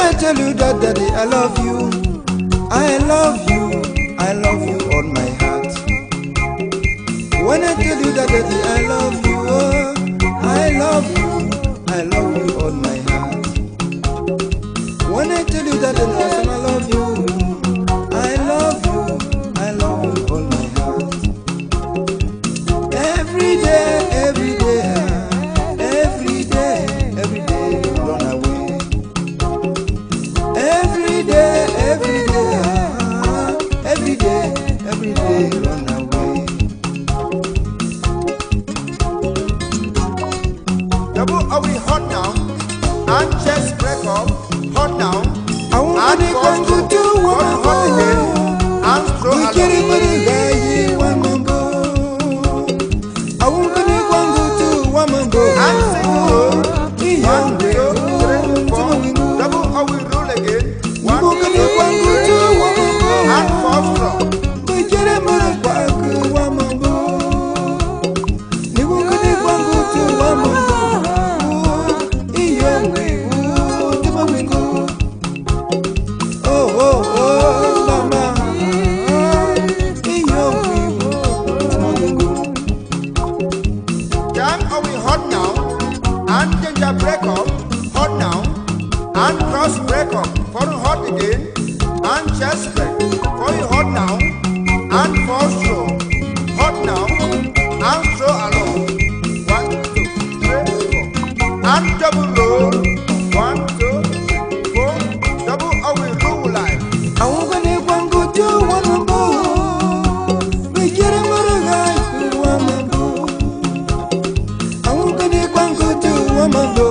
I tell you that, daddy, I love you, I love you, I love you on my heart. When I tell you that, daddy, I love you, oh, I love you, I love you on my heart. When I tell you that, daddy, I love you, I love you, I love you on my heart. Every day, every day, every day, every day, run away. Every day, every day, every day, every day, run away. Double, are we hot now? And chest break up, hot now. I want to go to one hot again. And throw we get it for the guy, one mambo. I want to go to one mambo. And sing low. 1, 2, 3, 4. Double, are we roll again? 1, 2, 3, and 4 strong. We get it for the guy, one mambo. You want to go to one mambo. Break up, hot now, and cross break up, for hot again, and chest break, for you hot now, and for throw, hot now, and throw along, 1, 2, 3, 4, and double roll, 1, 2, 4, double away roll life. I want to go to one mambo. We get it for the guy, one mambo. I want to go to one mambo.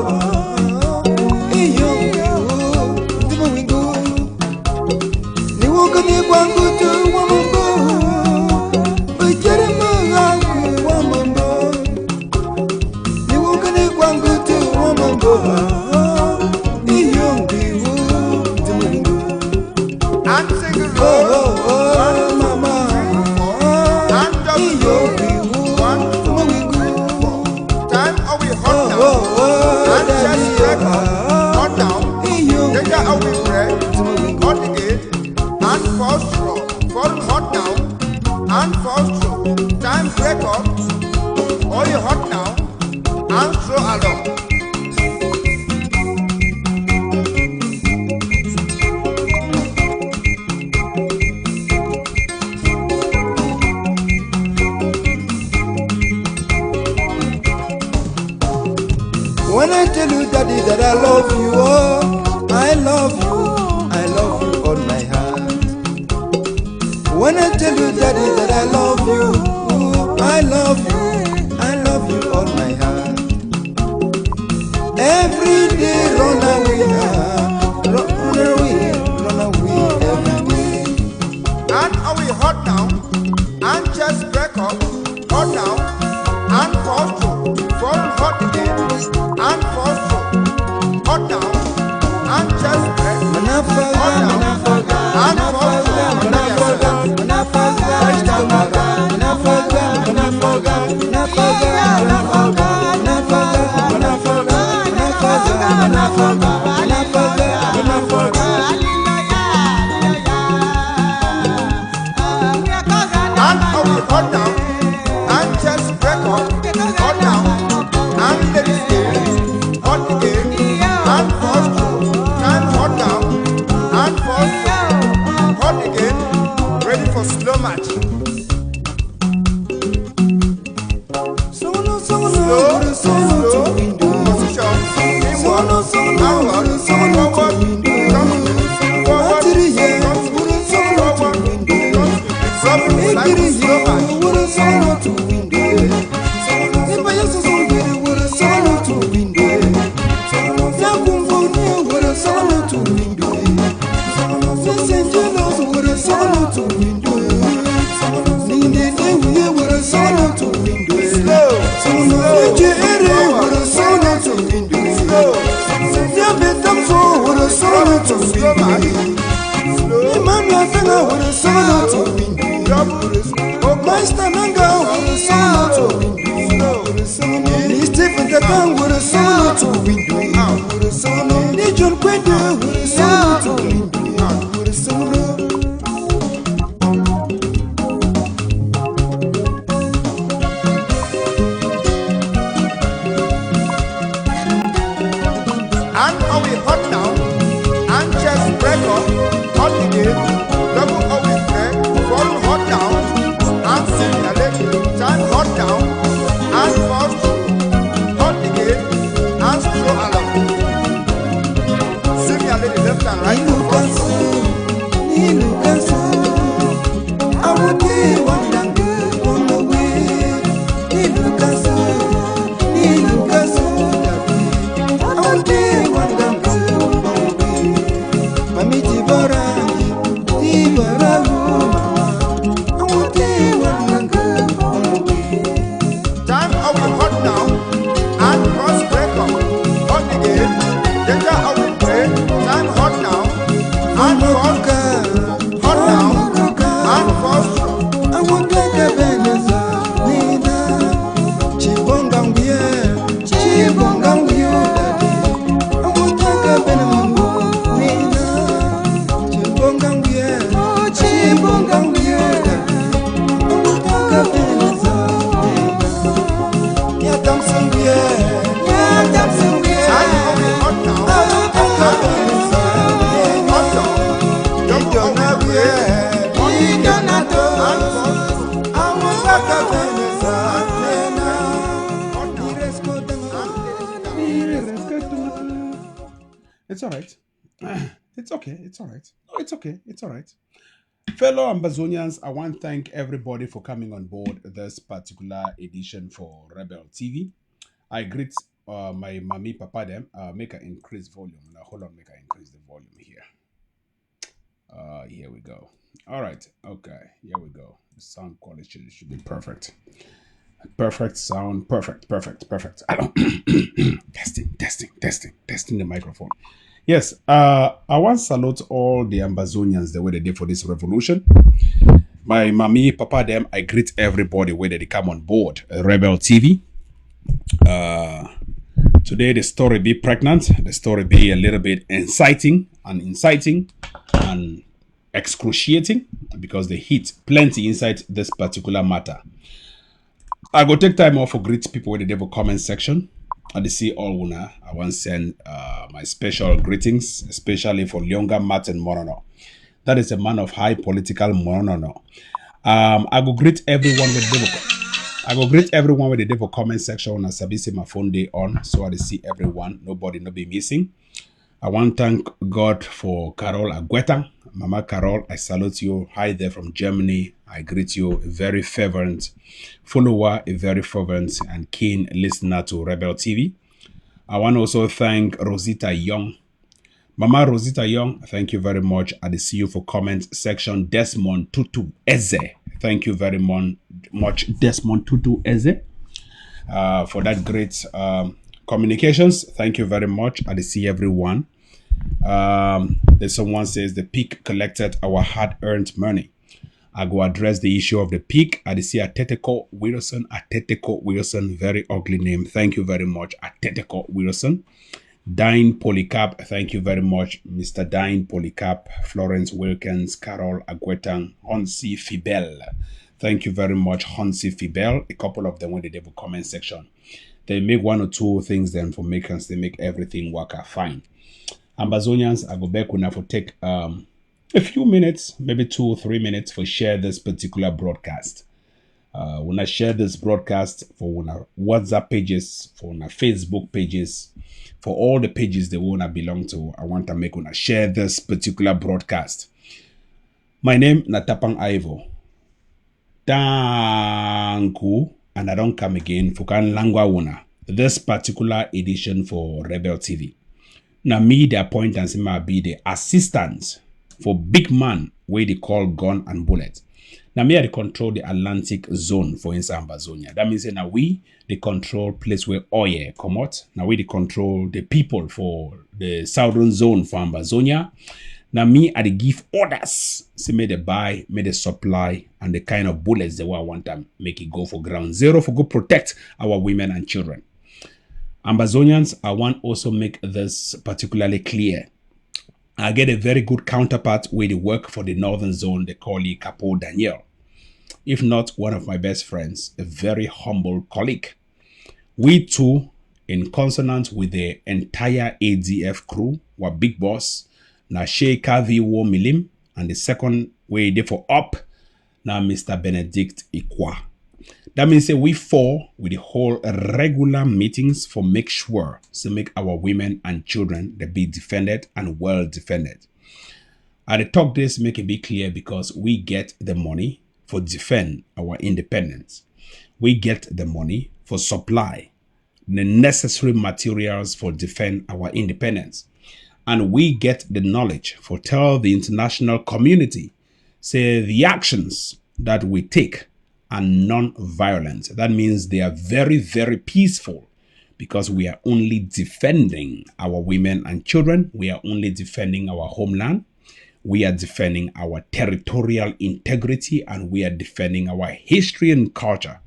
And sing a roll, 1, 2, 3, 4, and double roll, 1, 2, 3, 4. Time are we hot now, and chest break up, hot down, danger are we break, hot again, and first roll, for hot now, and first roll. Time break up, are you hot now, and throw along. When I tell you, daddy, that I love you, oh, I love you, I love you on my heart. When I tell you, daddy, that I love you, oh, I love you, I love you on my heart. Every day, run away, run away, run away, every day. And are we hot now? And just break up, hot now, and first roll, for hot again, and first roll, hot now, and just break, hot now, and first hot now, and just break up, hot now, and let it stay, hot again, and first roll, time hot down, and first roll, hot again, ready for slow match. Slow, position, inward, outward, forward, like slow match. My stomach go, Ikatan wuru sunu tu windu wuru sunu. Nijun kwedu wuru sunu tu windu wuru sunu. And are we hot now? And chest break up, hot again, double are we break, fall hot down, and simulate, time hot down, and fast, hot again, and slow along. Simulate left and right, fast. Nilukansu, awuti wandangu wonogwe. Nilukansu, dabi, awuti wandangu wonogwe. Mami tibora wu mama, awuti wandangu wonogwe. Time are we hot now, and cross break up, hot again, danger are we break, time hot now, and fast, hot now, and fast. Awutaka beneza nina, chibonga mbie dadi. Awutaka beneza nina, chibonga mbie dadi. Awutaka beneza nina, yatamsa mbie. Time are we hot now, Awutaka beneza hot down, double are we break, Idonato, and fast. awutaka beneza nina. It's all right. It's okay. It's all right. No, it's okay. It's all right. Fellow Ambazonians, I want to thank everybody for coming on board this particular edition for Rebel TV. I greet my mommy, papa them. Make an increase volume. Now, hold on, make an increase the volume here. Here we go. All right. Okay. Here we go. The sound quality should be perfect. Perfect sound. Perfect. Testing the microphone. Yes. I want to salute all the Ambazonians the way they did for this revolution. My mommy, papa, them, I greet everybody whether they come on board Rebel TV. Today the story be pregnant. The story be a little bit inciting and excruciating because they hit plenty inside this particular matter. I go take time off for greet people with the devil comment section. And they see all una. I want to send my special greetings, especially for Lyonga Martin Morono. That is a man of high political morono. I go greet everyone with the devil. I go greet everyone with the devil comment section. I sabisi my phone day on, so I see everyone. Nobody no be missing. I want to thank God for Carol Agueta. Mama Carol, I salute you. Hi there from Germany. I greet you, a very fervent follower, a very fervent and keen listener to Rebel TV. I want to also thank Rosita Young. Mama Rosita Young, thank you very much. I see you for comment section. Desmond Tutu Eze. Thank you very much, Desmond Tutu Eze, for that great communications. Thank you very much. I see everyone. There's someone says the peak collected our hard-earned money. I go address the issue of the peak. I see Ateteko Wilson. Very ugly name. Thank you very much, Ateteko Wilson. Dine Polycarp, thank you very much, Mr. Dine Polycarp. Florence Wilkins, Carol Aguetan, Hansi Fibel. Thank you very much, Hansi Fibel. A couple of them with the devil comment section. They make one or two things then for makers. They make everything work out fine. Ambazonians, I go back when I for take a few minutes, maybe 2 or 3 minutes for share this particular broadcast. When I share this broadcast for our WhatsApp pages, for our Facebook pages, for all the pages they wanna belong to, I want to make when I share this particular broadcast. My name Natapang Ivo. Thank you, and I don't come again for kan langwa wuna. This particular edition for Rebel TV. Now me the appointance might be the assistant for big man where they call gun and bullet. Now me I control the Atlantic zone for Ambazonia. That means now we they control place where oil come out. Now we they control the people for the southern zone for Ambazonia. Now me I they give orders. Say may they buy, may they supply, and the kind of bullets they want to make it go for ground zero for go protect our women and children. Ambazonians, I want also make this particularly clear. I get a very good counterpart with the work for the Northern Zone. They call it Capo Daniel. If not one of my best friends, a very humble colleague. We two, in consonance with the entire ADF crew, were big boss. Na Sheikha V. Wo Milim, and the second way they for up, now Mr. Benedict Ikwa. That means we four with the whole regular meetings for make sure to make our women and children they be defended and well defended. I talk this make it be clear because we get the money for defend our independence. We get the money for supply the necessary materials for defend our independence. And we get the knowledge for tell the international community say the actions that we take are non-violent. That means they are very, very peaceful because we are only defending our women and children. We are only defending our homeland. We are defending our territorial integrity and we are defending our history and culture.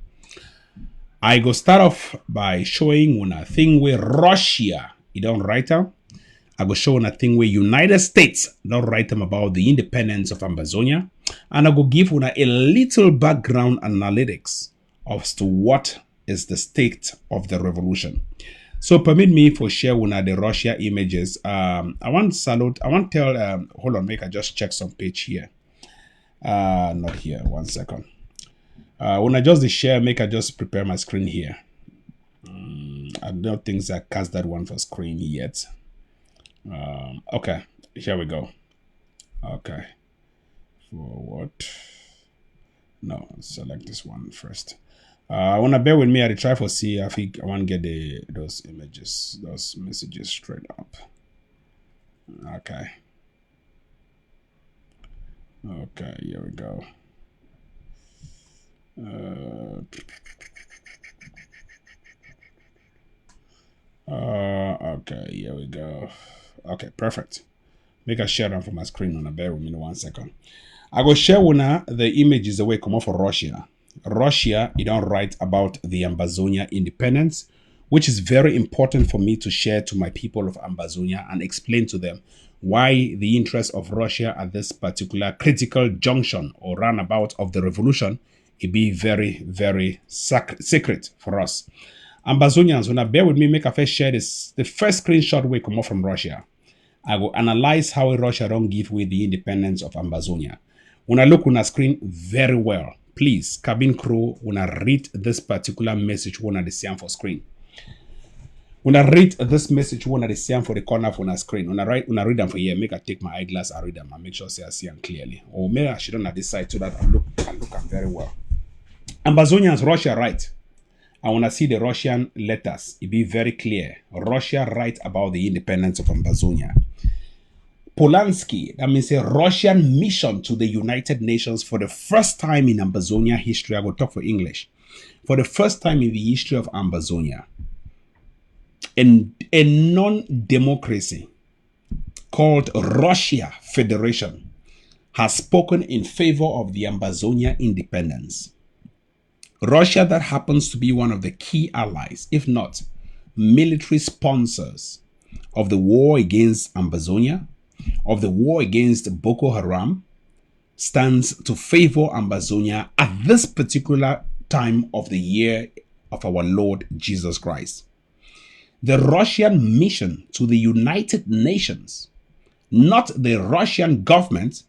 I go start off by showing one thing where Russia, you don't write them. I go show one thing where United States don't write them about the independence of Ambazonia. And I go give one a little background analytics as to what is the state of the revolution. So permit me for share one of the Russia images. I want tell, hold on, make I just check some page here. Not here, 1 second. When I just share, make I just prepare my screen here. I don't think I cast that one for screen yet. Okay, here we go. Okay, forward. No, select this one first. I want to bear with me. I try for see. I think I want to get those images, those messages straight up. Okay. Okay, here we go. Okay, here we go. Okay, perfect. Make a share them from my screen on a bear with me in 1 second. I go share one the images the way come off for Russia. Russia, you don't write about the Ambazonia independence, which is very important for me to share to my people of Ambazonia and explain to them why the interest of Russia at this particular critical junction or roundabout of the revolution it be very, very secret for us. Ambazonians, when I bear with me, make a first share this. The first screenshot will come off from Russia. I will analyze how Russia don't give away the independence of Ambazonia. When I look on a screen very well, please, cabin crew, when I read this particular message, when I see for screen. When I read this message, when I see for the corner of a screen, when I read them for here, make I take my eyeglass, I read them, and make sure I see them clearly. Or maybe I shouldn't have this side so that I look them very well. Ambazonians, Russia right. I want to see the Russian letters. It be very clear. Russia write about the independence of Ambazonia. Polanski, that means a Russian mission to the United Nations for the first time in Ambazonia history. I will talk for English. For the first time in the history of Ambazonia, a non-democracy called Russia Federation has spoken in favor of the Ambazonia independence. Russia that happens to be one of the key allies, if not military sponsors of the war against Ambazonia, of the war against Boko Haram, stands to favor Ambazonia at this particular time of the year of our Lord Jesus Christ. The Russian mission to the United Nations, not the Russian government,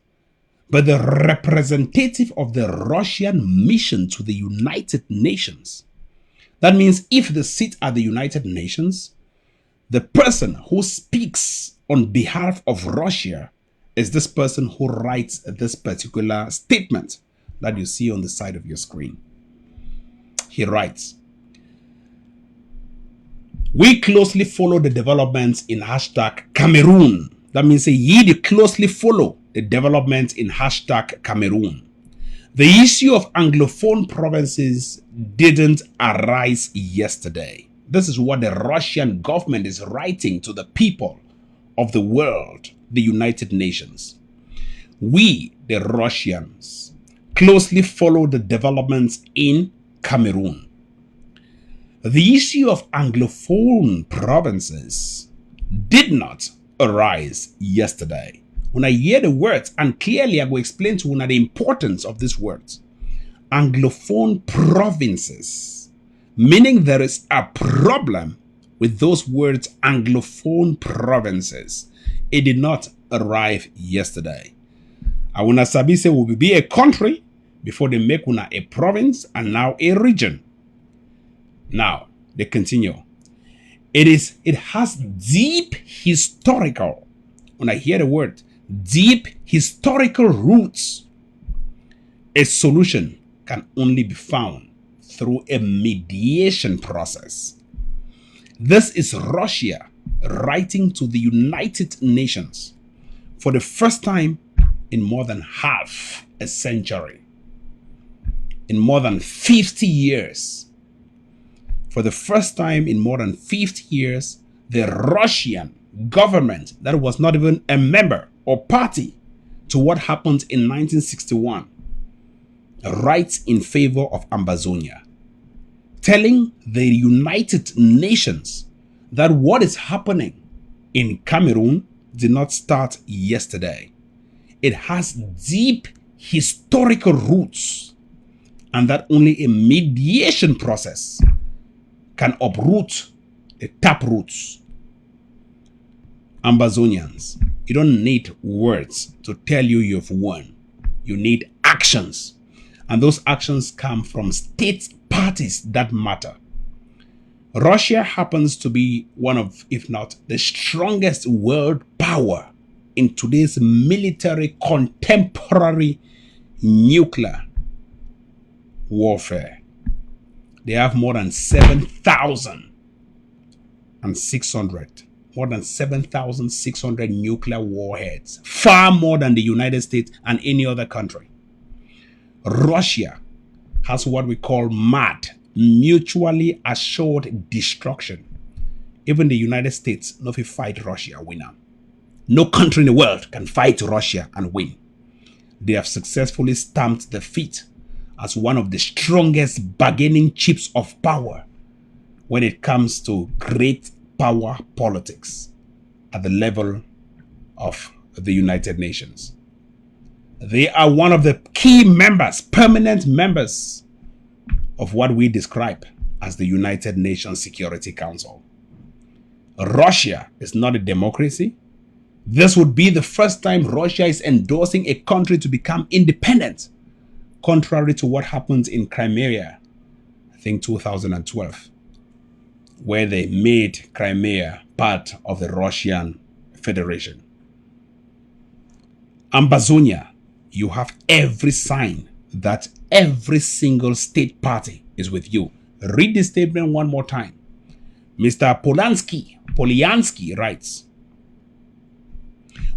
but the representative of the Russian mission to the United Nations. That means if the seat at the United Nations, the person who speaks on behalf of Russia is this person who writes this particular statement that you see on the side of your screen. He writes, "We closely follow the developments in #Cameroun." That means ye closely follow the developments in #Cameroun. The issue of Anglophone provinces didn't arise yesterday. This is what the Russian government is writing to the people of the world, the United Nations. We, the Russians, closely follow the developments in Cameroon. The issue of Anglophone provinces did not arise yesterday. When I hear the words, and clearly I will explain to you the importance of these words. Anglophone provinces, meaning there is a problem with those words, Anglophone provinces. It did not arrive yesterday. Awuna sabi say will be a country before they make una a province and now a region. Now they continue. It has deep historical, when I hear the word, deep historical roots. A solution can only be found through a mediation process. This is Russia writing to the United Nations for the first time in more than half a century, in more than 50 years. For the first time in more than 50 years, the Russian government that was not even a member or party to what happened in 1961 writes in favor of Ambazonia, telling the United Nations that what is happening in Cameroon did not start yesterday. It has deep historical roots, and that only a mediation process can uproot the tap roots. Ambazonians, you don't need words to tell you you've won. You need actions. And those actions come from state parties that matter. Russia happens to be one of, if not the strongest world power in today's military contemporary nuclear warfare. They have more than 7,600 nuclear warheads, far more than the United States and any other country. Russia has what we call MAD, mutually assured destruction. Even the United States no fit fight Russia winner. No country in the world can fight Russia and win. They have successfully stamped the feet as one of the strongest bargaining chips of power when it comes to great power politics at the level of the United Nations. They are one of the key members, permanent members of what we describe as the United Nations Security Council. Russia is not a democracy. This would be the first time Russia is endorsing a country to become independent, contrary to what happened in Crimea, I think 2012, where they made Crimea part of the Russian Federation. Ambazonia, you have every sign that every single state party is with you. Read the statement one more time. Mr. Polyansky writes,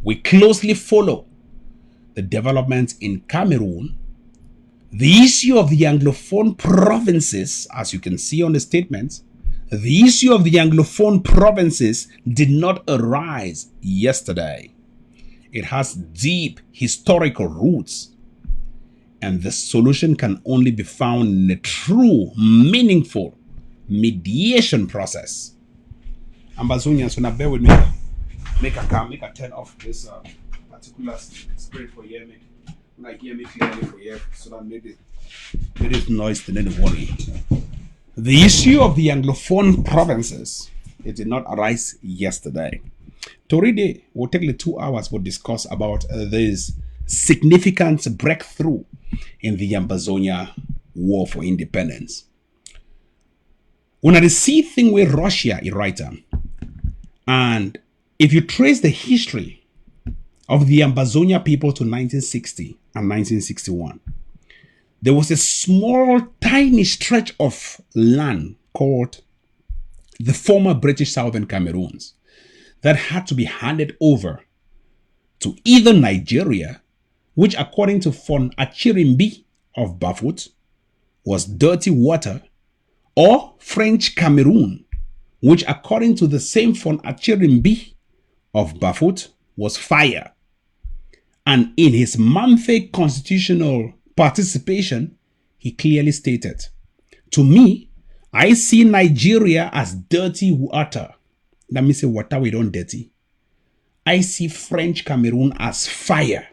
we closely follow the developments in Cameroon. The issue of the Anglophone provinces, as you can see on the statement, the issue of the Anglophone provinces did not arise yesterday. It has deep historical roots, and the solution can only be found in a true, meaningful mediation process. Ambazonians, when I bear with me, make a turn off this particular spirit for hear me. When I hear me clearly for here, so that maybe it noise to any worry. The issue of the Anglophone provinces, it did not arise yesterday. Today, we'll take the 2 hours to discuss about this significant breakthrough in the Ambazonia war for independence. When I see thing with Russia, a writer, and if you trace the history of the Ambazonia people to 1960 and 1961, there was a small, tiny stretch of land called the former British Southern Cameroons that had to be handed over to either Nigeria, which according to Fon Achirimbi of Bafut was dirty water, or French Cameroon, which according to the same Fon Achirimbi of Bafut was fire. And in his monthly constitutional participation, he clearly stated, to me, I see Nigeria as dirty water. That means water we don't dirty. I see French Cameroon as fire.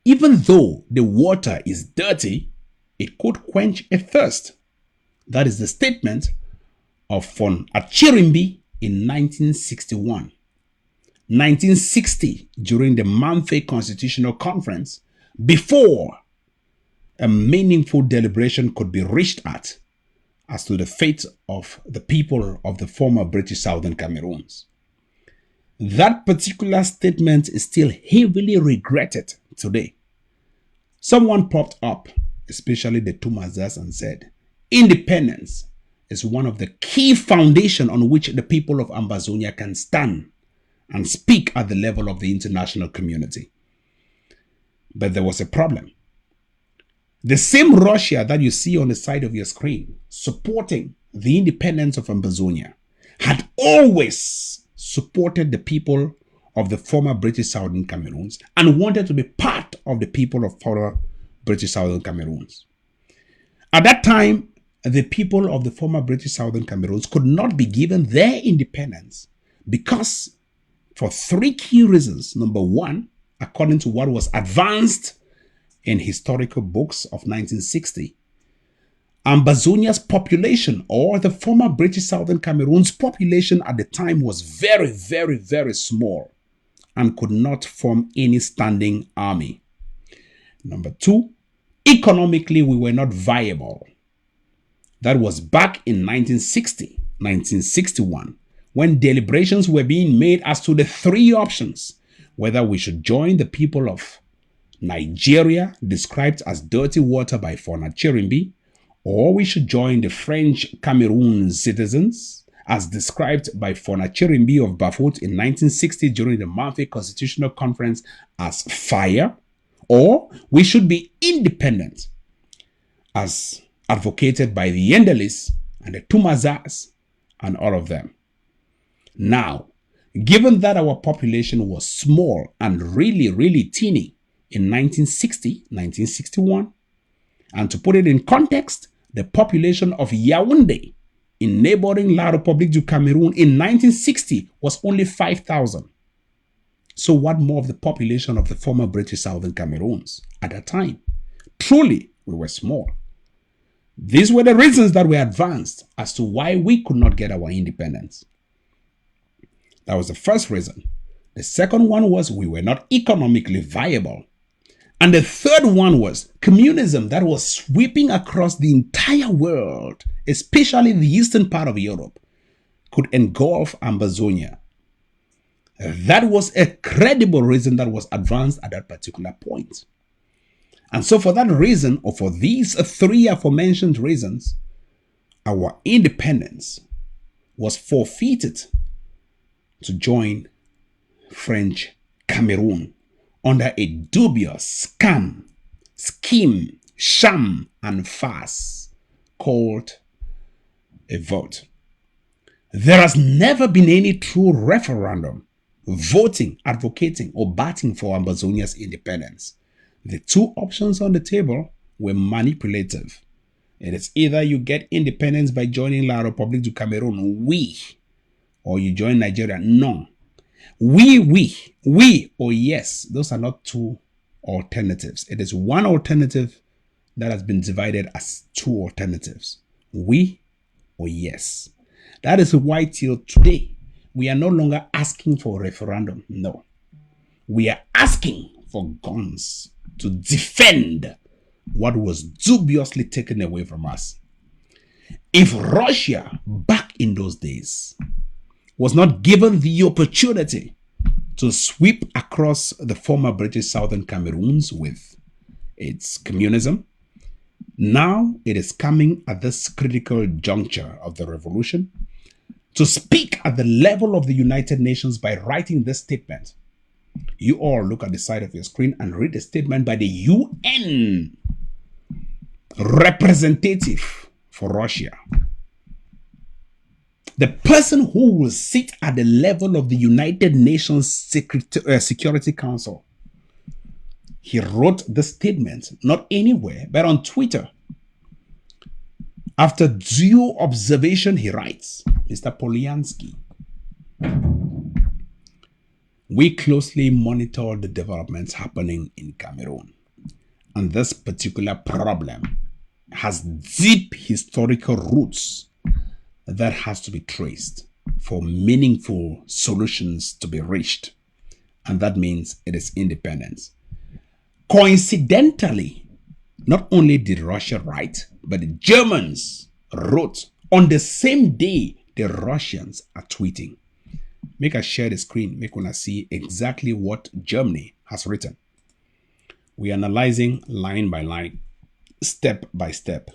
Even though the water is dirty, it could quench a thirst. That is the statement of von Achirimbi in 1961. 1960, during the Mamfe Constitutional Conference, before a meaningful deliberation could be reached at as to the fate of the people of the former British Southern Cameroons. That particular statement is still heavily regretted today. Someone popped up, especially the Tumazas, and said, independence is one of the key foundations on which the people of Ambazonia can stand and speak at the level of the international community. But there was a problem. The same Russia that you see on the side of your screen supporting the independence of Ambazonia had always supported the people of the former British Southern Cameroons and wanted to be part of the people of former British Southern Cameroons. At that time, the people of the former British Southern Cameroons could not be given their independence because for three key reasons. Number one, according to what was advanced in historical books of 1960, Ambazonia's population, or the former British Southern Cameroon's population at the time, was very, very, very small and could not form any standing army. Number two, economically, we were not viable. That was back in 1960, 1961, when deliberations were being made as to the three options, whether we should join the people of Nigeria, described as dirty water by Fona Chirimbi, or we should join the French Cameroon citizens, as described by Fona Chirimbi of Bafut in 1960 during the Mamfe Constitutional Conference, as fire, or we should be independent, as advocated by the Yendelis and the Tumazas and all of them. Now, given that our population was small and really, really teeny in 1960, 1961, and to put it in context, the population of Yaoundé in neighboring La République du Cameroun in 1960 was only 5,000. So what more of the population of the former British Southern Cameroons at that time? Truly, we were small. These were the reasons that were advanced as to why we could not get our independence. That was the first reason. The second one was we were not economically viable. And the third one was communism that was sweeping across the entire world, especially the eastern part of Europe, could engulf Ambazonia. That was a credible reason that was advanced at that particular point. And so for that reason, or for these three aforementioned reasons, our independence was forfeited to join French Cameroon under a dubious scheme, sham, and farce called a vote. There has never been any true referendum voting, advocating, or batting for Ambazonia's independence. The two options on the table were manipulative. It is either you get independence by joining La République du Cameroun, oui, or you join Nigeria, non. Oui, or yes. Those are not two alternatives. It is one alternative that has been divided as two alternatives. Oui or yes. That is why till today, we are no longer asking for a referendum. No. We are asking for guns to defend what was dubiously taken away from us. If Russia, back in those days, was not given the opportunity to sweep across the former British Southern Cameroons with its communism, now it is coming at this critical juncture of the revolution to speak at the level of the United Nations by writing this statement. You all look at the side of your screen and read the statement by the UN representative for Russia. The person who will sit at the level of the United Nations Security Council. He wrote the statement, not anywhere, but on Twitter. After due observation, he writes, Mr. Polyansky, we closely monitor the developments happening in Cameroon, and this particular problem has deep historical roots that has to be traced for meaningful solutions to be reached, and that means it is independence. Coincidentally, not only did Russia write, but the Germans wrote on the same day the Russians are tweeting. Make us share the screen, make us see exactly what Germany has written. We are analyzing line by line, step by step.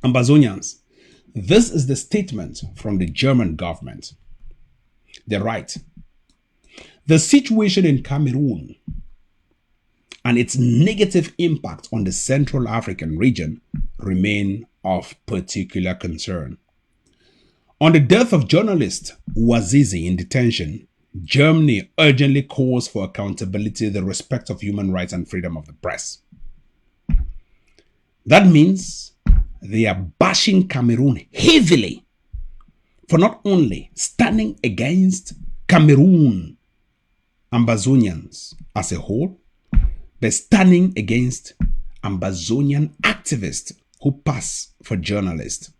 Ambazonians, this is the statement from the German government. They write, the situation in Cameroon and its negative impact on the Central African region remain of particular concern. On the death of journalist Wazizi in detention, Germany urgently calls for accountability, the respect of human rights and freedom of the press. That means they are bashing Cameroon heavily for not only standing against Cameroon Ambazonians as a whole, but standing against Ambazonian activists who pass for journalists,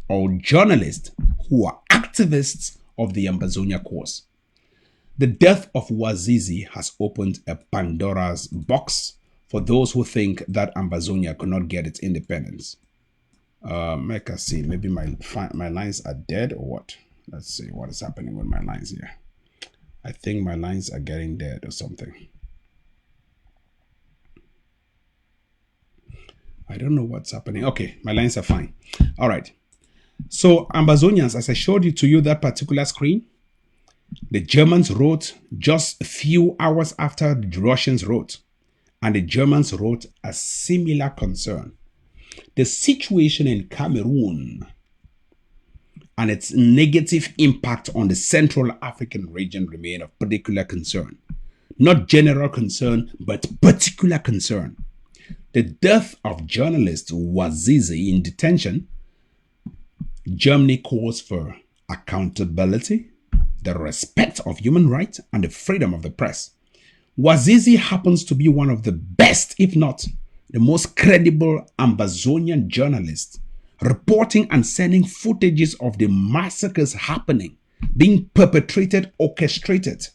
or journalists who are activists of the Ambazonia cause. The death of Wazizi has opened a Pandora's box for those who think that Ambazonia could not get its independence. Make us see, maybe my lines are dead or what? Let's see what is happening with my lines here. I think my lines are getting dead or something. I don't know what's happening. Okay, my lines are fine. All right. So Ambazonians, as I showed you to you that particular screen, the Germans wrote just a few hours after the Russians wrote, and the Germans wrote a similar concern. The situation in Cameroon and its negative impact on the Central African region remain of particular concern. Not general concern, but particular concern. The death of journalist Wazizi in detention, Germany calls for accountability, the respect of human rights, and the freedom of the press. Wazizi happens to be one of the best, if not the most credible Ambazonian journalists, reporting and sending footages of the massacres happening, being perpetrated, orchestrated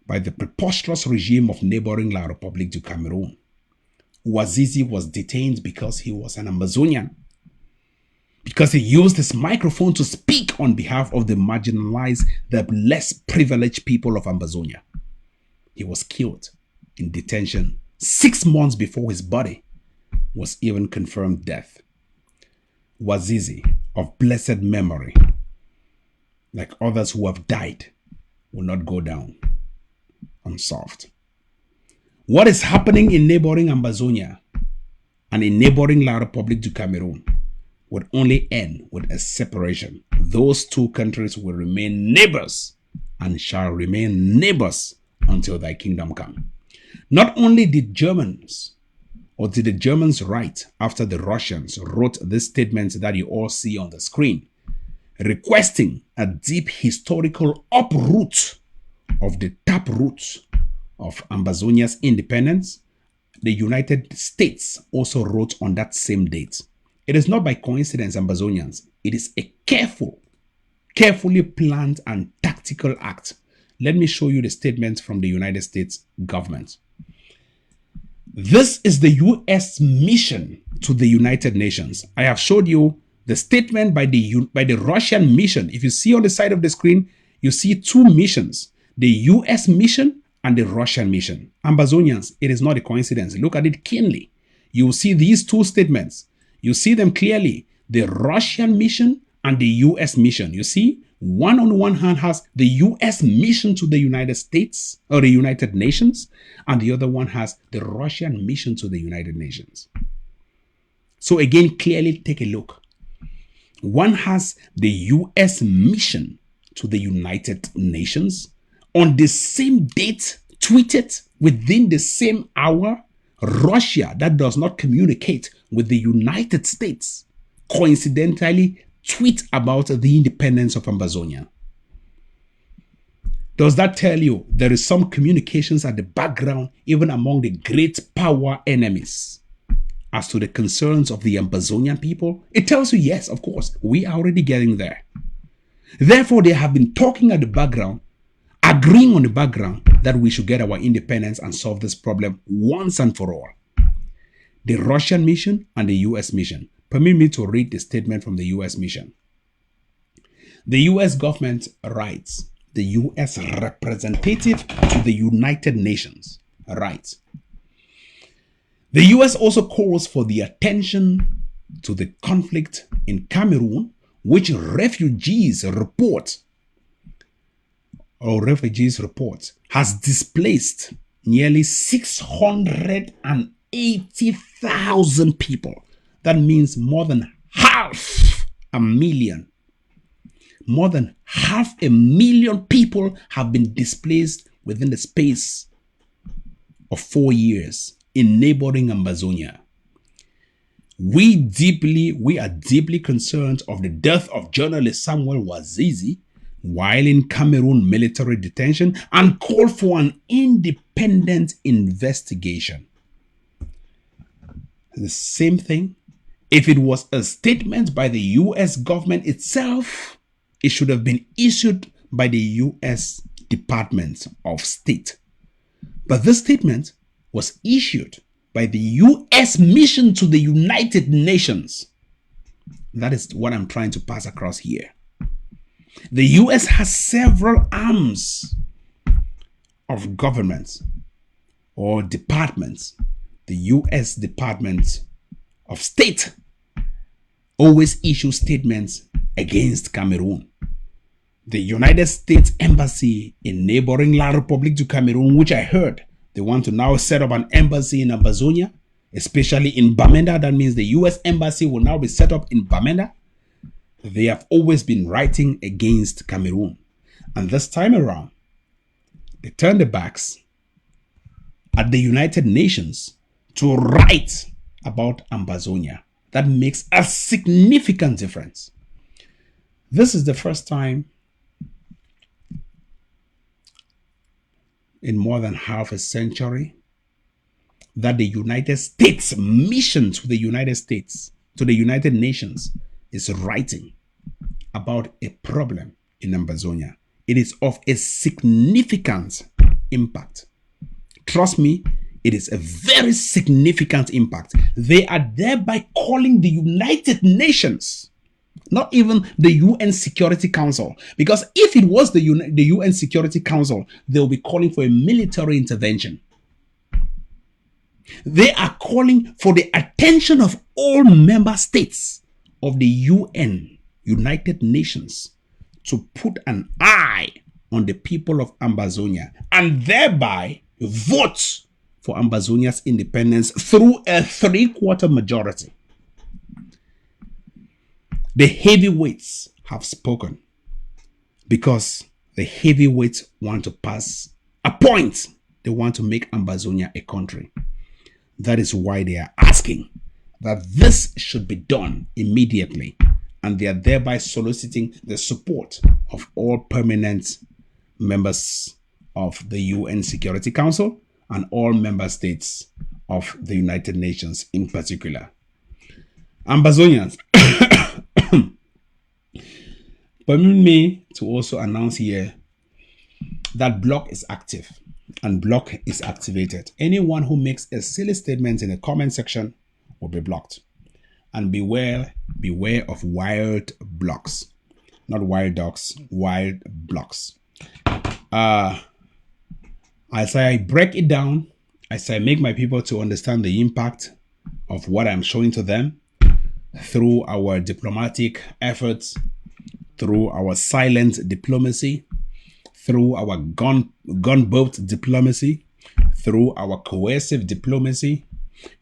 by the preposterous regime of neighboring La République du Cameroun. Wazizi was detained because he was an Ambazonian, because he used his microphone to speak on behalf of the marginalized, the less privileged people of Ambazonia. He was killed in detention 6 months before his body was even confirmed death. Wazizi, of blessed memory, like others who have died, will not go down unsolved. What is happening in neighboring Ambazonia and in neighboring La République du Cameroun would only end with a separation. Those two countries will remain neighbors and shall remain neighbors until thy kingdom come. Not only did the Germans write after the Russians wrote this statement that you all see on the screen, requesting a deep historical uproot of the taproot of Ambazonia's independence, the United States also wrote on that same date. It is not by coincidence, Ambazonians. It is a carefully planned and tactical act. Let me show you the statement from the United States government. This is the U.S. mission to the United Nations. I have showed you the statement by the Russian mission. If you see on the side of the screen, you see two missions, the U.S. mission and the Russian mission. Ambazonians, it is not a coincidence. Look at it keenly. You will see these two statements. You see them clearly. The Russian mission and the U.S. mission. You see, one on one hand has the U.S. mission to the United States or the United Nations, and the other one has the Russian mission to the United Nations. So again, clearly take a look. One has the U.S. mission to the United Nations on the same date, tweeted within the same hour Russia, that does not communicate with the United States, coincidentally tweet about the independence of Amazonia. Does that tell you there is some communications at the background, even among the great power enemies, as to the concerns of the Amazonian people? It tells you, yes, of course, we are already getting there. Therefore, they have been talking at the background, agreeing on the background that we should get our independence and solve this problem once and for all. The Russian mission and the US mission. Permit me to read the statement from the US mission. The US government writes, the US representative to the United Nations writes, the US also calls for the attention to the conflict in Cameroun, which refugees report has displaced nearly 680,000 people. That means more than 500,000. More than 500,000 people have been displaced within the space of 4 years in neighboring Amazonia. We are deeply concerned of the death of journalist Samuel Wazizi while in Cameroon military detention and call for an independent investigation. The same thing. If it was a statement by the US government itself, it should have been issued by the US Department of State. But this statement was issued by the US mission to the United Nations. That is what I'm trying to pass across here. The US has several arms of government or departments. The US Department of State always issues statements against Cameroon. The United States Embassy in neighboring La République du Cameroon, which I heard they want to now set up an embassy in Amazonia, especially in Bamenda. That means the US Embassy will now be set up in Bamenda. They have always been writing against Cameroon. And this time around, they turned their backs at the United Nations to write about Amazonia. That makes a significant difference. This is the first time in more than half a century that the United States mission to the United Nations is writing about a problem in Amazonia. It is of a significant impact. Trust me, it is a very significant impact. They are thereby calling the United Nations, not even the UN Security Council, because if it was the UN Security Council, they'll be calling for a military intervention. They are calling for the attention of all member states of the UN, United Nations, to put an eye on the people of Amazonia and thereby vote for Amazonia's independence through a 3/4 majority. The heavyweights have spoken because the heavyweights want to pass a point. They want to make Amazonia a country. That is why they are asking that this should be done immediately, and they are thereby soliciting the support of all permanent members of the UN Security Council and all member states of the United Nations in particular. Amazonians, permit me to also announce here that block is active and block is activated. Anyone who makes a silly statement in the comment section will be blocked. And beware of wild blocks. Not wild dogs, wild blocks. As I break it down, as I make my people to understand the impact of what I'm showing to them through our diplomatic efforts, through our silent diplomacy, through our gunboat diplomacy, through our coercive diplomacy,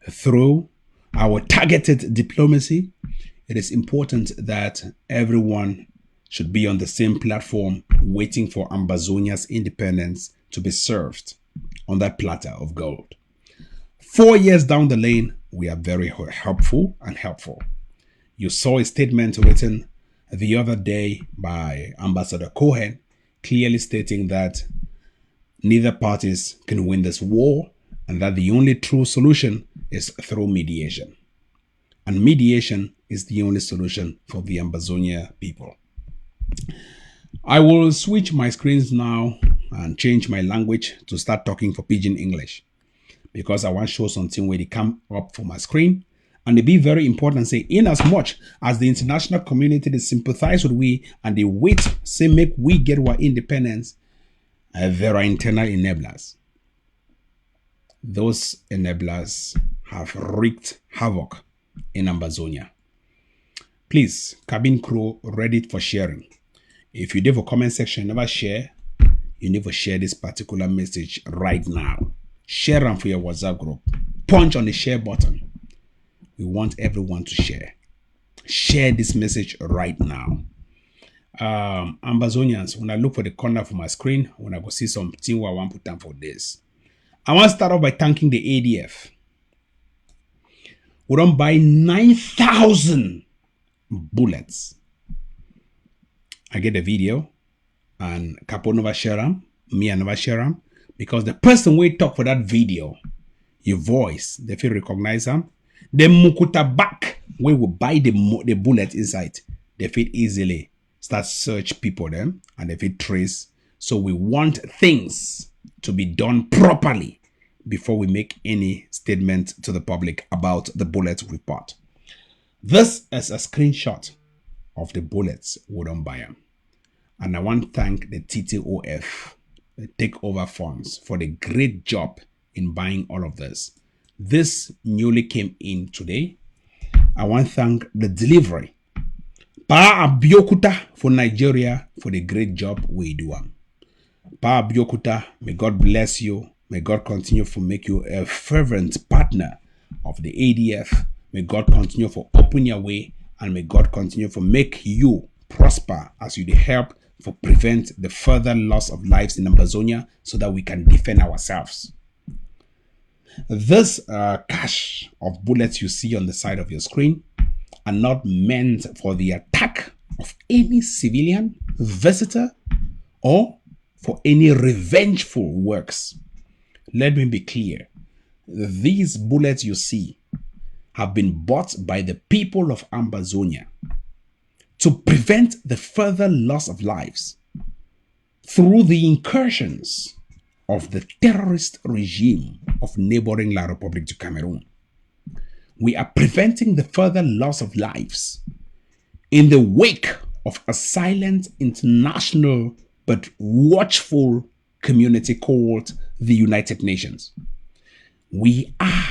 through our targeted diplomacy, it is important that everyone should be on the same platform waiting for Amazonia's independence to be served on that platter of gold. 4 years down the lane, we are very helpful and helpful. You saw a statement written the other day by Ambassador Cohen, clearly stating that neither parties can win this war and that the only true solution is through mediation. And mediation is the only solution for the Ambazonia people. I will switch my screens now and change my language to start talking for Pidgin English, because I want to show something where they come up for my screen. And it be very important, say, in as much as the international community, they sympathize with we and they wait, say, make we get our independence, there are internal enablers. Those enablers have wreaked havoc in Ambazonia. Please, cabin crew, ready for sharing. If you did for comment section, never share, you need to share this particular message right now. Share them for your WhatsApp group. Punch on the share button. We want everyone to share. Share this message right now. Ambazonians, when I look for the corner of my screen, when I go see something where I want to put down for this, I want to start off by thanking the ADF. We don't buy 9,000 bullets. I get the video and Capo never share them, me I never share them, because the person we talk for that video, your voice, they feel recognize them. The mukuta back where we buy the bullet inside, they feel easily start search people them and they feel trace. So we want things to be done properly before we make any statement to the public about the bullets we bought. This is a screenshot of the bullets we don't buy them. And I want to thank the TTOF, the Takeover Funds, for the great job in buying all of this. This newly came in today. I want to thank the delivery. Pa Abiokuta for Nigeria for the great job we do. Pa Abiokuta, may God bless you. May God continue to make you a fervent partner of the ADF. May God continue to open your way, and may God continue to make you prosper as you help to prevent the further loss of lives in Ambazonia so that we can defend ourselves. This cache of bullets you see on the side of your screen are not meant for the attack of any civilian, visitor, or for any revengeful works. Let me be clear. These bullets you see have been bought by the people of Ambazonia to prevent the further loss of lives through the incursions of the terrorist regime of neighboring La Republic du Cameroun. We are preventing the further loss of lives in the wake of a silent international but watchful community called the United Nations. We are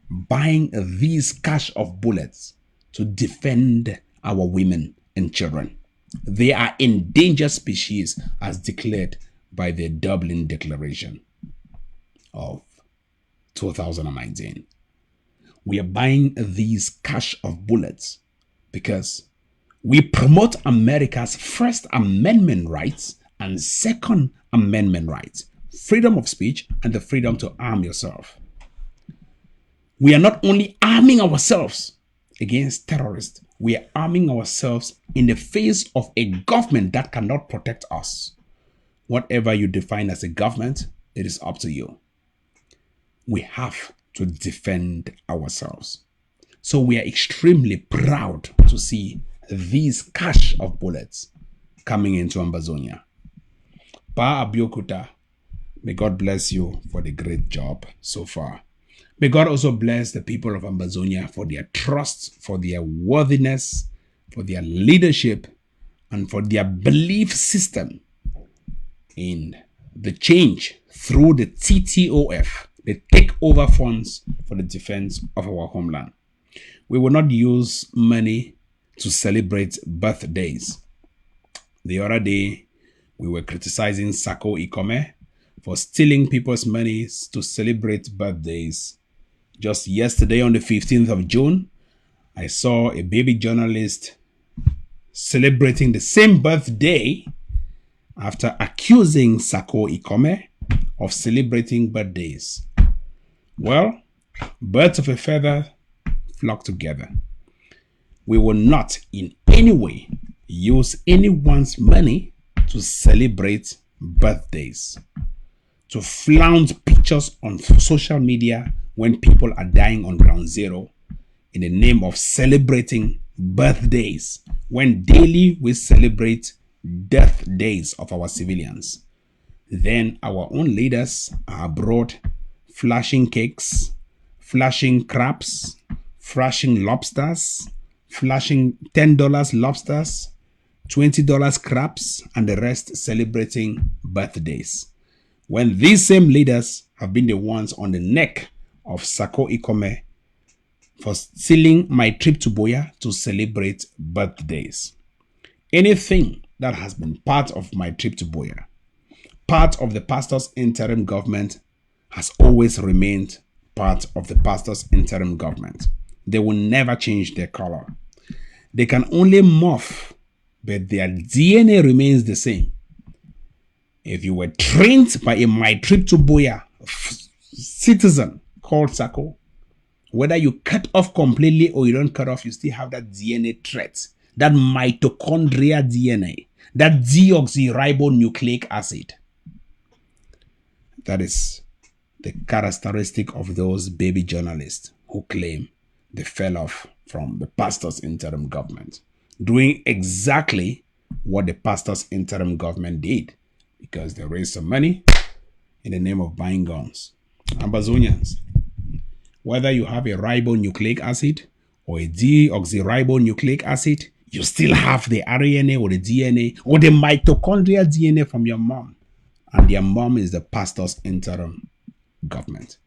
buying these cache of bullets to defend our women and children. They are endangered species as declared by the Dublin Declaration of 2019. We are buying these cache of bullets because we promote America's First Amendment rights and Second Amendment rights, freedom of speech and the freedom to arm yourself. We are not only arming ourselves against terrorists, we are arming ourselves in the face of a government that cannot protect us. Whatever you define as a government, it is up to you. We have to defend ourselves. So we are extremely proud to see these cache of bullets coming into Ambazonia. Pa Abiokuta, may God bless you for the great job so far. May God also bless the people of Ambazonia for their trust, for their worthiness, for their leadership, and for their belief system in the change through the TTOF, the Takeover Funds for the Defense of our homeland. We will not use money to celebrate birthdays. The other day, we were criticizing Sako Ikome for stealing people's money to celebrate birthdays. Just yesterday on the 15th of June, I saw a baby journalist celebrating the same birthday after accusing Sako Ikome of celebrating birthdays. Well, Birds of a feather flock together. We will not in any way use anyone's money to celebrate birthdays, to flaunt pictures on social media when people are dying on ground zero in the name of celebrating birthdays, when daily we celebrate death days of our civilians. Then our own leaders are abroad flashing cakes, flashing crabs, flashing lobsters, flashing $10 lobsters, $20 crabs, and the rest celebrating birthdays. When these same leaders have been the ones on the neck of Sako Ikome for stealing my trip to Boya to celebrate birthdays. Anything that has been part of my trip to Boya, part of the pastor's interim government, has always remained part of the pastor's interim government. They will never change their color. They can only morph, but their DNA remains the same. If you were trained by a My Trip to Boya citizen called Sako, whether you cut off completely or you don't cut off, you still have that DNA trait, that mitochondria DNA, that deoxyribonucleic acid. That is the characteristic of those baby journalists who claim they fell off from the pastor's interim government, doing exactly what the pastor's interim government did, because they raised some money in the name of buying guns. Ambazonians, whether you have a ribonucleic acid or a deoxyribonucleic acid, you still have the RNA or the DNA or the mitochondrial DNA from your mom. And their mom is the pastor's interim government.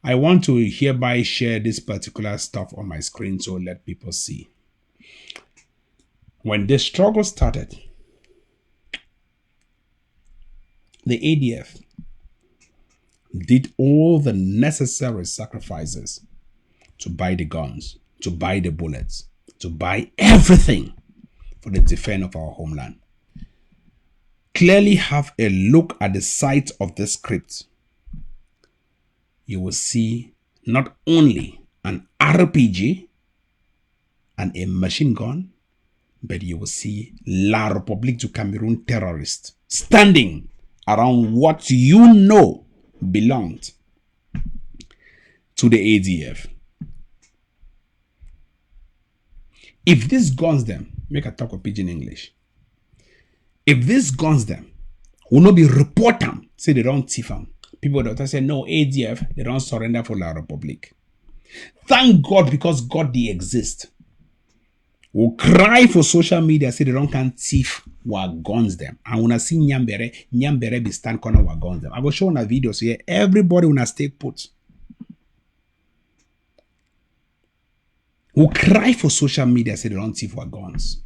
I want to hereby share this particular stuff on my screen so let people see. When the struggle started, the ADF did all the necessary sacrifices to buy the guns, to buy the bullets, to buy everything for the defense of our homeland. Clearly have a look at the site of this script. You will see not only an RPG and a machine gun, but you will see La République du Cameroun terrorists standing around what you know belonged to the ADF. If this guns them, make a talk of pidgin English. If this guns them, will not be report them, say they don't thief them. People that say no ADF, they don't surrender for La République. Thank God, because God they exist. Will cry for social media, say they don't can thief what guns them. And when I see Nyambere be stand corner what guns them. I will show on a video so here everybody when I stay put. Will cry for social media, say they don't thief what guns.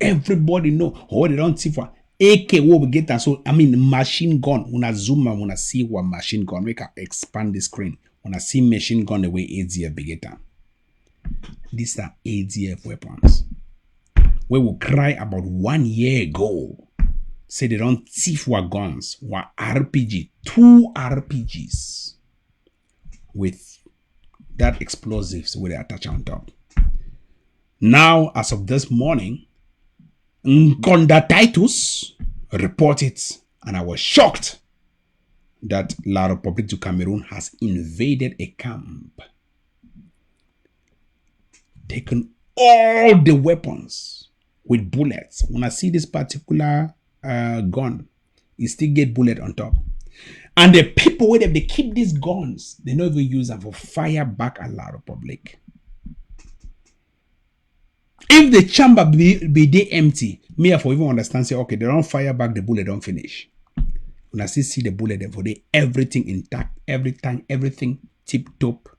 Everybody know, oh, they don't thief what AK will get that. So I mean machine gun. When I zoom and when I see what machine gun, we can expand the screen. When I see machine gun the way ADF be get that. These are ADF weapons. We will cry about 1 year ago. Say they don't thief what guns, what RPG, 2 RPGs with that explosives with the attach on top. Now, as of this morning, Nkonda Titus reported, and I was shocked that La République du Cameroun has invaded a camp, taken all the weapons with bullets. When I see this particular gun, it still get bullet on top. And the people with them, they keep these guns. They don't even use them for fire back at La République. If the chamber be they empty, me for even understand, say, okay, they don't fire back, the bullet don't finish. When I see the bullet, then for they everything intact, everything tip-top.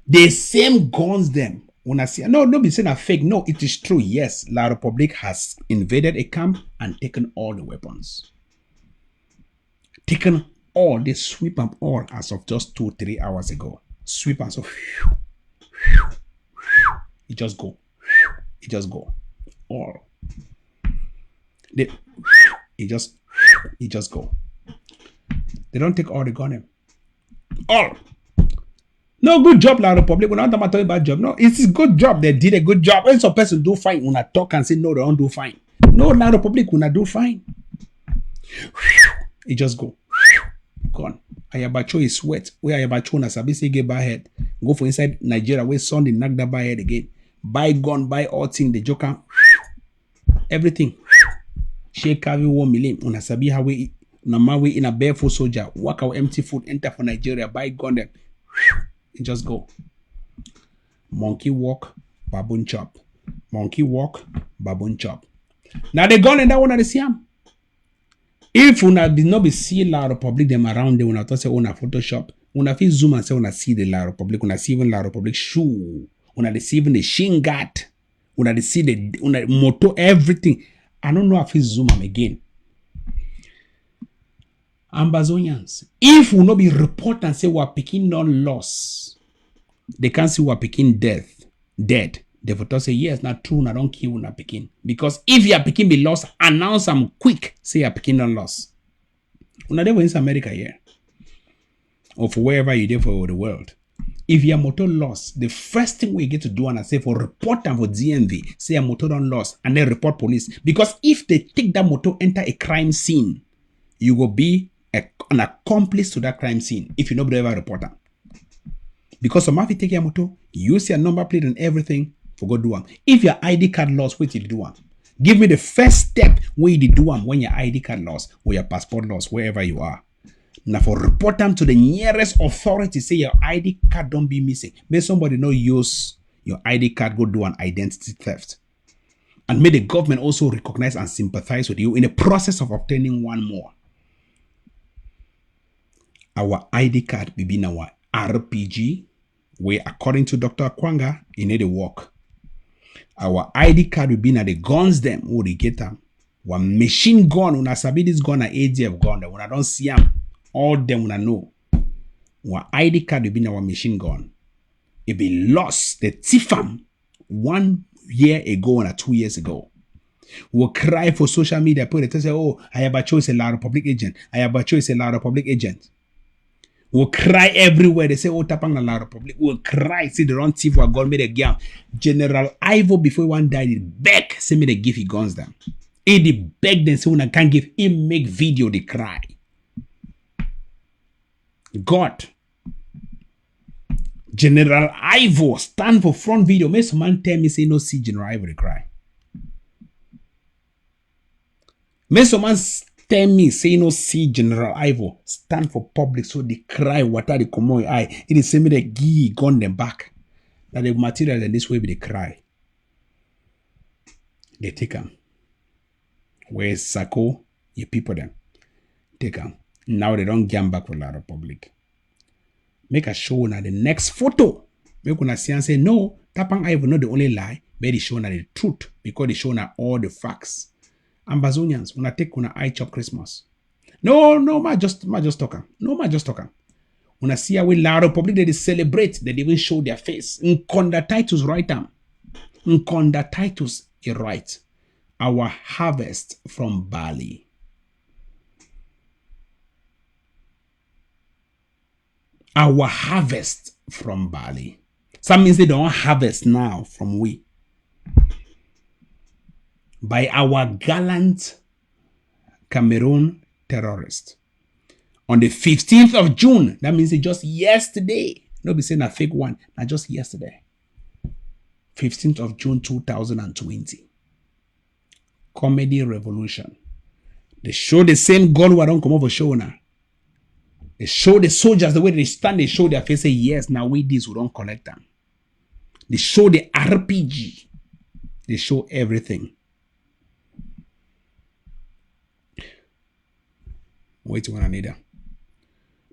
The same guns them. When I see, no, don't be saying a fake. No, it is true. Yes, La République has invaded a camp and taken all the weapons. Taken all, they sweep them all as of just 2-3 hours ago. Sweep and so, it just go. It just go. All. It just go. They don't take all the gun. All. No good job, La Republic. We're not talking about job. No, it's a good job. They did a good job. When some person do fine, when I talk and say no, they don't do fine. No, La Republic when I do fine. It just go. Gone. Ayabacho is sweat. Where Ayabacho na sabi say get bad head. Go for inside Nigeria where Sunday knock that bad head again. Buy gun, buy all thing, the joker. Everything. Shake carry 1 million. Una sabi how we na man we in a barefoot soldier. Walk out empty foot, enter for Nigeria, buy gun them. It just go. Monkey walk, baboon chop. Monkey walk, baboon chop. Now they gone and that one at the same. If una did not be see La Republic them around there, una thought say una Photoshop, una fit zoom and say una see the La Republic, una see even La Republic shoe, una dey see even the shin guard, una dey see the una motor everything. I don't know if zoom am again. Ambazonians, if we not be report and say we are picking non-loss, they can't see we are picking dead. They will say yes, not true, I don't kill na picking. Because if you are picking be lost, announce them quick, say you are picking non-loss. Una dey in America here, or for wherever you dey for the world. If your motor lost, the first thing we get to do and say for report them for DMV, say your motor don't lost, and then report police. Because if they take that motor enter a crime scene, you will be an accomplice to that crime scene if you nobody ever report them. Because some of you take your motor, use your number plate and everything, for go do them. If your ID card lost, wait till you do them. Give me the first step where you do them when your ID card lost or your passport lost, wherever you are. Now for report them to the nearest authority, say your ID card don't be missing. May somebody not use your ID card, go do an identity theft. And may the government also recognize and sympathize with you in the process of obtaining one more. Our ID card be in our RPG, where according to Dr. Akwanga, it need to work. Our ID card will be in the guns them, who they get them. One machine gun, when I sabi this gun, an ADF gun, when I don't see them, all them when I know. One ID card will be in our machine gun. It be lost, the thief 1 year ago and 2 years ago. We'll cry for social media, put it, say, oh, Ayabacho is a La Republic agent. Ayabacho is a La Republic agent. We'll cry everywhere. They say, oh, Tapang La Republic. We'll cry. See the wrong thief who got made a game. General Ivo, before one died, he beg, say me the give he guns them. He beg them, say when I can't give him make video, they cry. God. General Ivo stand for front video. May some man tell me, say no see General Ivo, they cry. May some man tell me, say no see General Ivo stand for public, so they cry, what are the common eye? It is same they give gun them back. That the material in this way, they cry. They take them. Where's Sako? You people them. Take them. Now they don't get back for La Republic. Make a show now the next photo. Make una see and say, no, Tapang Ivo not the only lie, but they show now the truth, because they show now all the facts. Ambazonians, when I take una eye chop Christmas. No, ma just talk. No, ma just talk. When I see how we La Republic, they celebrate, they even show their face. Nkonda Titus right am. Nkonda Titus is right. Our harvest from Bali. Our harvest from Bali. Some means they don't harvest now from we. By our gallant Cameroun terrorist. On the 15th of June, that means it's just yesterday. No be saying a fake one, not just yesterday. 15th of June 2020. Comedy Revolution. They show the same gun who don't come over show now. They show the soldiers the way they stand, they show their face, say, yes, now we this, we don't collect them. They show the RPG. They show everything. Wait when I need them.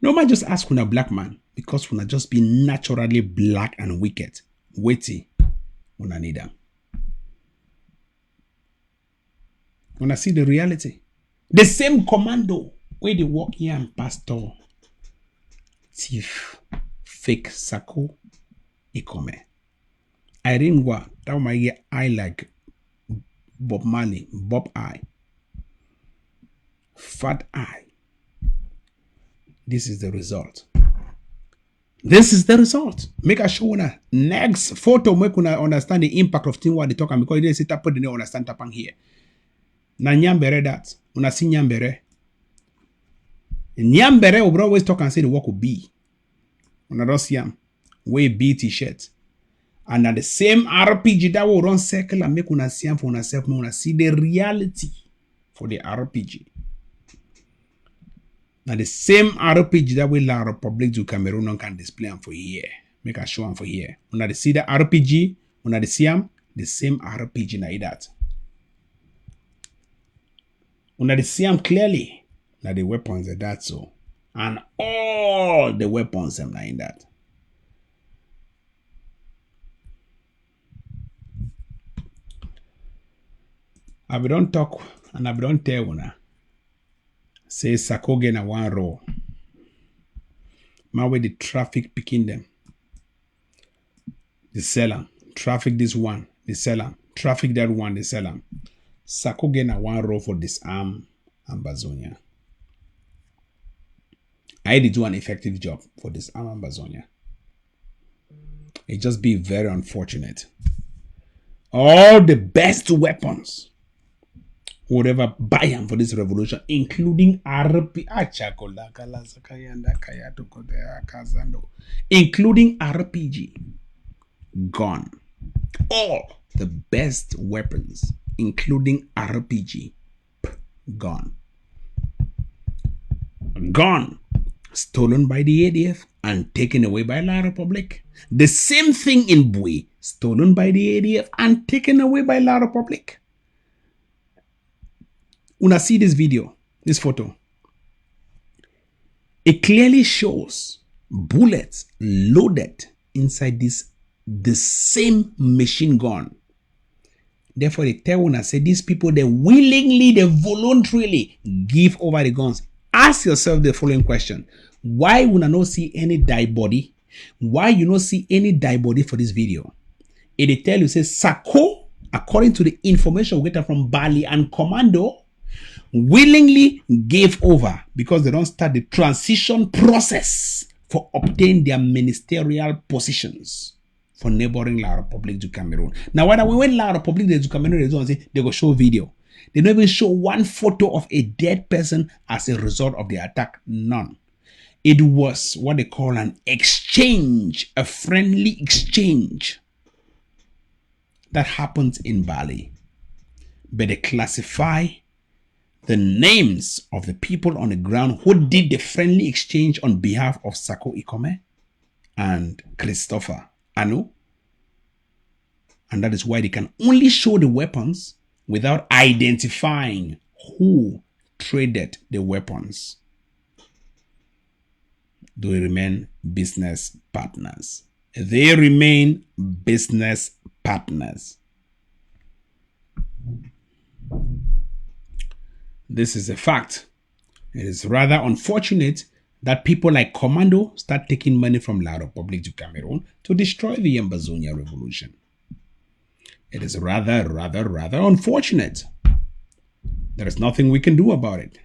No man just ask when a black man, because when I just be naturally black and wicked. Wait when I need them. When I see the reality. The same commando where they walk here and pastor. Thief, fake Sako, Ikome. I didn't go that my eye like Bob Marley, Bob Eye, Fat Eye. This is the result. This is the result. Make a show una next photo make una understand the impact of thing what they talk, because they say tapo they understand tapang here. Na nyambere that. Una see nyambere. Nyambere will always talk and say the work will be. Una don't see him. Way B t-shirt. And at the same RPG that will run circle and make una see him for una self, una see the reality for the RPG. Now the same RPG that will La Republic to Cameroon can display them for here. Make a show them for here. When they see the RPG, when they see them, the same RPG na that. When they see them clearly, now the weapons are that so. And all the weapons are in that. I don't talk and I don't tell una. Say Sakoge na one row. My way the traffic picking them. The seller. Traffic this one, the seller. Traffic that one, the seller. Sakoge na one row for disarm Ambazonia. I did do an effective job for disarm Ambazonia. It just be very unfortunate. All the best weapons whatever buy them for this revolution, including including RPG, gone. All the best weapons, including RPG, gone. Gone. Stolen by the ADF and taken away by La Republic. The same thing in Bui, stolen by the ADF and taken away by La Republic. Una see this video, this photo. It clearly shows bullets loaded inside the same machine gun. Therefore, they tell una say these people, they willingly, they voluntarily give over the guns. Ask yourself the following question. Why would I not see any die body? Why you not see any die body for this video? It tell you, say, Sako, according to the information we get from Bali and Commando, willingly gave over because they don't start the transition process for obtain their ministerial positions for neighboring La Republic du Cameroun. Now, when La Republic du Cameroun, they don't say they go show video. They don't even show one photo of a dead person as a result of the attack. None. It was what they call an exchange, a friendly exchange that happens in Bali. But they classify the names of the people on the ground who did the friendly exchange on behalf of Sako Ikome and Christopher Anu. And that is why they can only show the weapons without identifying who traded the weapons. They remain business partners. They remain business partners. This is a fact. It is rather unfortunate that people like Commando start taking money from La Republic du Cameroun to destroy the Ambazonia revolution. It is rather unfortunate. There is nothing we can do about it.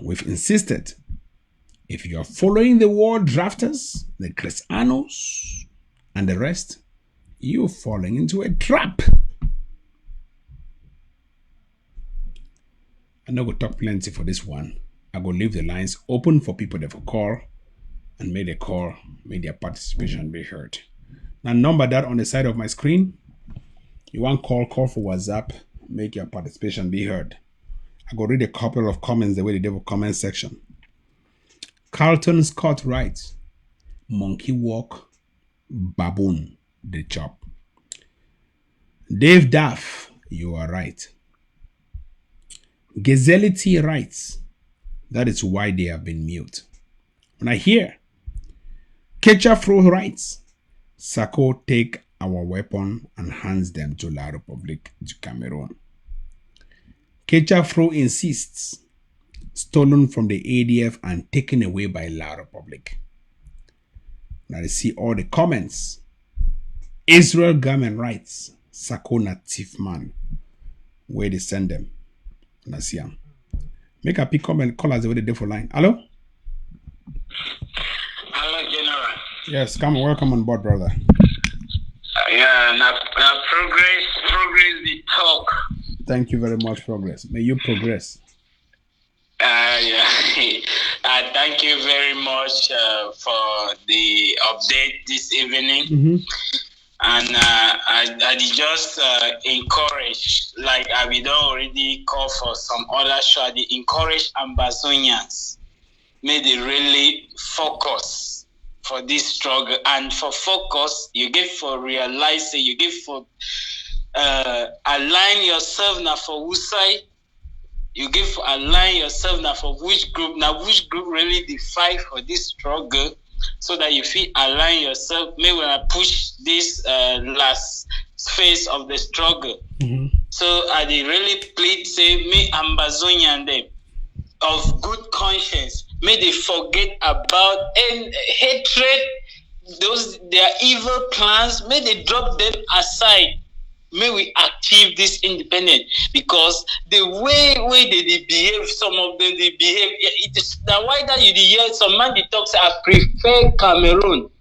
We've insisted, if you are following the war drafters, the Cristianos, and the rest, you're falling into a trap. I'm not going to talk plenty for this one. I'm going to leave the lines open for people that will call and make their participation be heard. Now, number that on the side of my screen. You want call for WhatsApp, make your participation be heard. I go read a couple of comments the way they did for comment section. Carlton Scott writes, monkey walk, baboon, the chop. Dave Duff, you are right. Gazelity writes, that is why they have been mute. When I hear, Ketchafro writes, Sako take our weapon and hands them to La Republic du Cameroun. Ketchafro insists, stolen from the ADF and taken away by La Republic. Now I see all the comments. Israel Garment writes, Sako na thief man. Where they send them. Now see him. Make a pick comment, call us the way they do for line. Hello? Hello, General. Yes, come welcome on board, brother. Yeah, now progress the talk. Thank you very much, Progress. May you progress. Yeah. Thank you very much for the update this evening. Mm-hmm. And I just encourage, like I will already call for some other show, I encourage Ambazonians, may they really focus for this struggle. And for focus, you get for realize, you get for align yourself now for whose side, you give for align yourself now for which group really the fight for this struggle, so that you feel align yourself. Maybe when I push this last phase of the struggle. Mm-hmm. So I really plead, say, me Ambazonian them of good conscience, may they forget about hatred, those their evil plans, may they drop them aside. May we achieve this independence, because the way they behave, some of them they behave. It is now why that you hear some man they talk say I prefer Cameroon.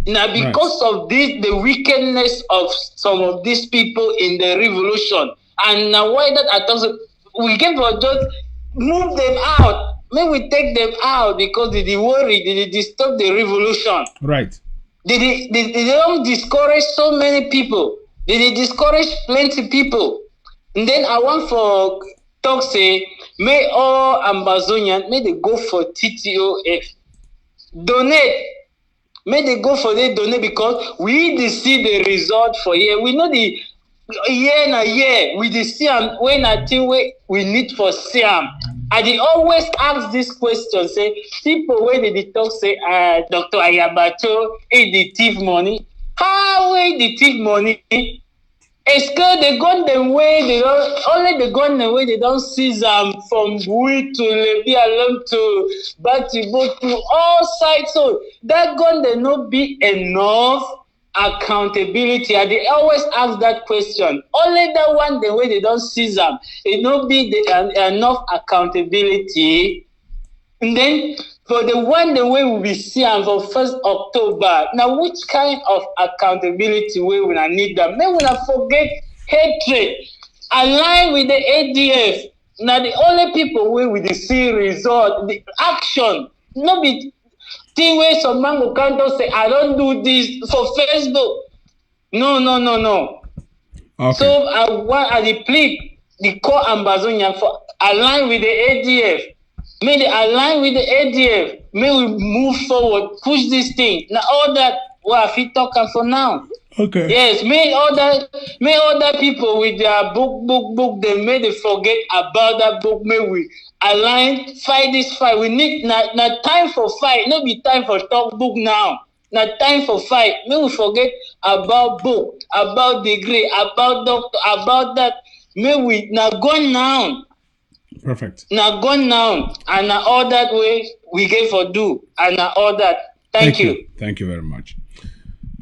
Now because of this, the wickedness of some of these people in the revolution, and now why that I talk, we get for just move them out. May we take them out because they worry, they disturb the revolution. Right. They don't discourage so many people. They discourage plenty people. And then I want for talk say, may all Ambazonian, may they go for TTOF. Donate. May they go for the donate, because we dey see the result for here. We know the year na year. We dey see am when I think we need for see am. I dey always ask this question, say people wey dey talk say Dr. Ayabacho dey thief money. How wey dey thief money? Esco the gun dem wey they don only the gun dem wey they don seize am from Bui to Levi alone to Batibo to all sides. So that gun dem no be enough accountability. I dey always ask that question. Only that one dem wey they don seize am, e no be enough accountability. And then for the one the way we be see am for 1st October, now which kind of accountability wey una need am? Make una forget hatred, align with the ADF. Now the only people wey we dey see result, the action, no be thing wey some man go come say I don do this for Facebook. No. Okay. So I dey plead the core Ambazonian for align with the ADF. May they align with the ADF. May we move forward, push this thing. Now all that I fit talk for now. Okay. Yes, may other people with their book, may they forget about that book. May we align, fight this fight. We need not time for fight, no be time for talk book now. Not time for fight. May we forget about book, about degree, about doctor, about that. May we now go now. Perfect. Now gone now, and now all that way we get for do, and now all that. Thank you. Thank you very much.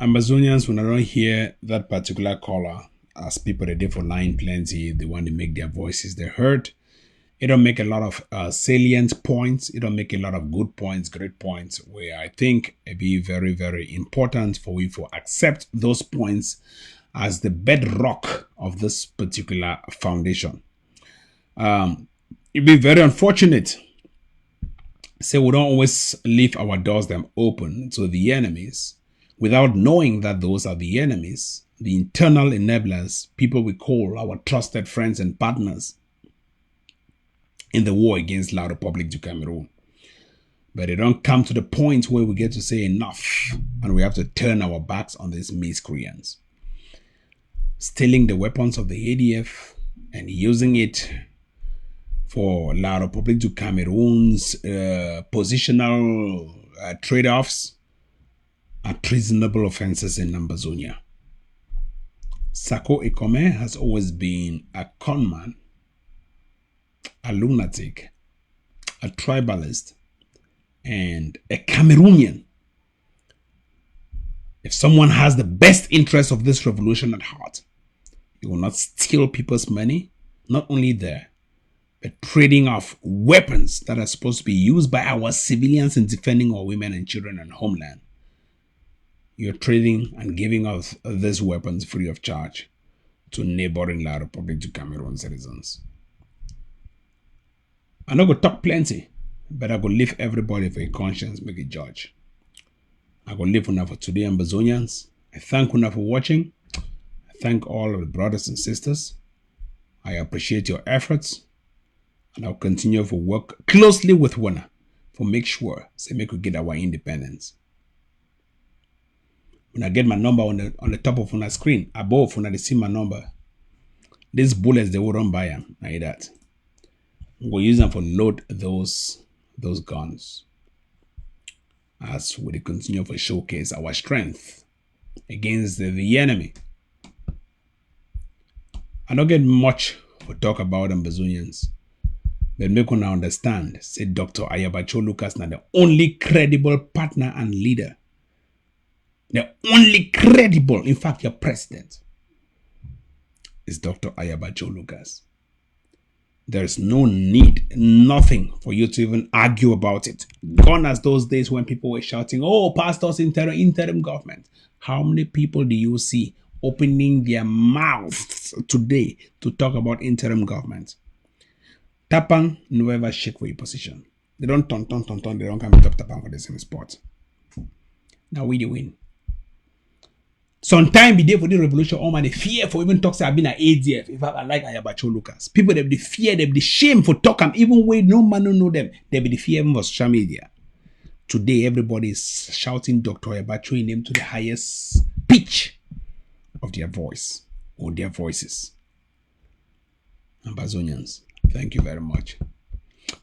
Amazonians, when I don't hear that particular caller, as people they did for line plenty, they want to make their voices they heard. It don't make a lot of salient points. It don't make a lot of good points, great points, where I think it be very, very important for we to accept those points as the bedrock of this particular foundation. It'd be very unfortunate. Say we don't always leave our doors them open to the enemies without knowing that those are the enemies, the internal enablers, people we call our trusted friends and partners in the war against La République du Cameroun. But they don't come to the point where we get to say enough and we have to turn our backs on these miscreants. Stealing the weapons of the ADF and using it for La République du Cameroun's positional trade-offs are treasonable offenses in Ambazonia. Sako Ekome has always been a conman, a lunatic, a tribalist, and a Cameroonian. If someone has the best interest of this revolution at heart, he will not steal people's money, not only there, the trading of weapons that are supposed to be used by our civilians in defending our women and children and homeland. You're trading and giving us these weapons free of charge to neighboring La Republic to Cameroon citizens. I'm not going to talk plenty, but I go leave everybody for a conscience, make a judge. I go leave enough for today, Ambazonians. I thank you for watching. I thank all of the brothers and sisters. I appreciate your efforts. And I'll continue to work closely with Wana for make sure so make we get our independence. When I get my number on the top of my screen, above when I see my number, these bullets they will run by them. Like that. We'll use them for load those guns. As we continue to showcase our strength against the enemy. I don't get much to talk about Ambazonians. But make you now understand, say Dr. Ayabacho Lucas now the only credible partner and leader. The only credible, in fact, your president is Dr. Ayabacho Lucas. There's no need, nothing for you to even argue about it. Gone as those days when people were shouting, oh, pastors interim government. How many people do you see opening their mouths today to talk about interim government? Tapang never shake for your position. They don't turn. They don't come top Tapang for the same spot. Now we win. Sometime be there for the revolution, all man, the fear for even talk say I've been an ADF. In fact, I like Ayabacho Lucas. People, they be the fear, they be the shame for talk them, even when no man don't know them. They be the fear even for social media. Today, everybody is shouting Dr. Ayabacho in name to the highest pitch of their voice or their voices. Ambazonians, thank you very much.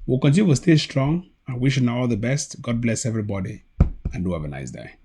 We'll continue to stay strong. I wish you all the best. God bless everybody and do have a nice day.